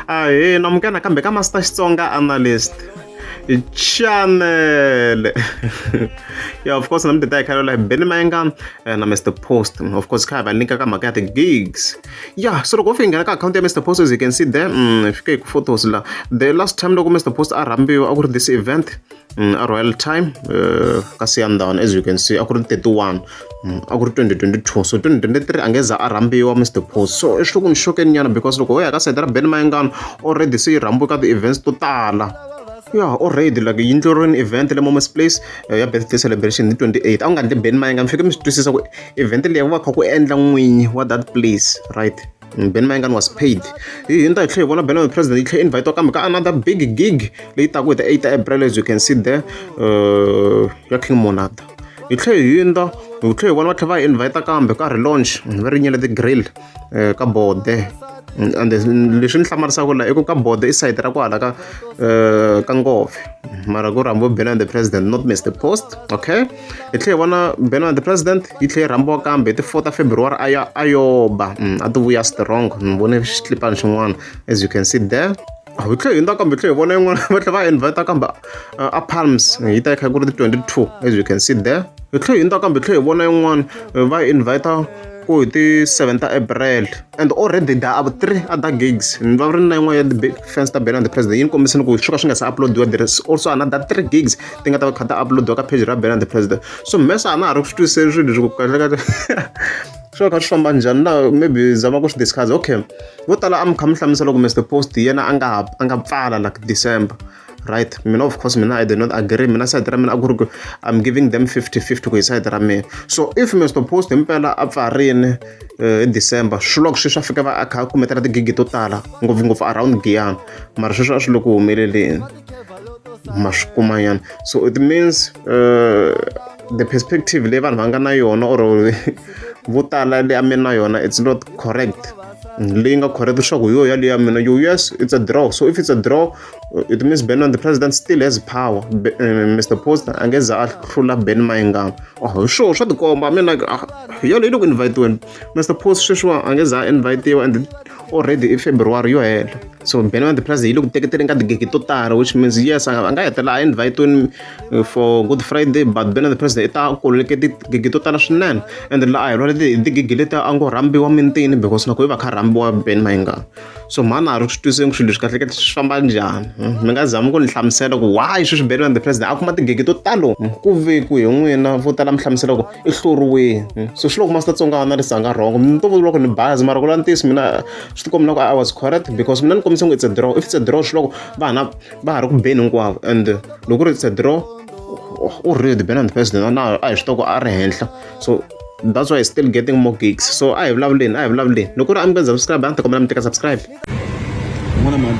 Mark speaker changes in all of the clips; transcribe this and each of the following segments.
Speaker 1: namukela kambe ka Master Xitsonga Analyst channel. Yeah, of course, I'm the guy like Benny Mayengani and Mr. Post. Of course, I have a link to the gigs. Yeah, so go finger account Mr. Post, as you can see there. If you take photos, the last time Mr. Post Arambi over this event. A royal time, down as you can see, according to 1, according to 2022. So 2023, angeza Arambi or Mr. Post. So it's shocking because look, I said that Ben Mayengani already see Rambo the events total. Yeah, already like in event in the moment's place, birthday celebration in 28. I'm going to Ben Mayengani figure this is a event what that place, right? Ben Mayengani was paid. He actually one of the president he invite to come another big gig later with the 8th April, as you can see there. Yaking Monad. You one what I invite to come because launch very near the grill cupboard there. And the listen summer sagola eko cupboard is side rakwala kangof. Marago Rambo Ben the president, not Mr. Post. Okay. It's one Ben the president, it's Rambo Kambe, the 4th of February, Ayoba. Adu we are wrong. One slip and one, as you can see there. We clear in the computer, one invite a camba. Palms, it take a good 22, as you can see there. We clear in the computer, one invite the 7th April, and already there are 3 other gigs. And the big fans that Ben the president in commission with upload. There is also another 3 gigs. Think about upload the page Ben the president. So mess are not to say so maybe Zamagosh discuss okay. What am come from Mr. Post Yena anga like December. Right, of course, I did not agree. I'm giving them 50-50. So if Mr. Post impela in December, Shlok Shisha Fikava Akakumeta the gig total, moving of around Gian, Marsha Shloku Melilin Mashkumayan. So it means the perspective level Manganayon or Votala Amenayona, it's not correct. Linga correct shock yes, it's a draw. So if it's a draw, it means Ben the president still has power. Mr. Post against the Ben Mayengani. Oh, sure, shut the call. I mean, like, you don't invite to Mr. Post, Shishwa, against I invite you, and already in February you had. So Ben the president, you look take it at the Gigitotara, which means yes, I invite him for Good Friday, but Ben the president, it's collocated Gigitotara Shanan, and the I already the Gigilita Ango Rambi maintain because no Rambo Ben Mayengani. So man, I wish to say Catholic Shambanjan. Megazam going Sam said, why should be the president? Automatic Gigitotalo, Kuvi, Votalam Samselo, Ishurway. So Shlok Master Songa another sanga wrong. Don't look in the bars, Margolantis, Mina, I was correct because non commission it's a draw. If it's a draw, Shlok, Banap, Barok Benungwa, and look, it's a draw. Already Ben the president, now I stock our hand. So that's why I'm still getting more gigs. So I have lovely. Look, I'm going to subscribe and come and take a subscribe.
Speaker 2: Mana man.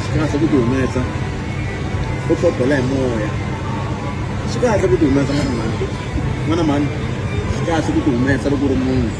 Speaker 2: Sika sabu tu mesa. Opo pele moya. Sika sabu tu mesa mana man. Sika sabu tu mesa sabu mu.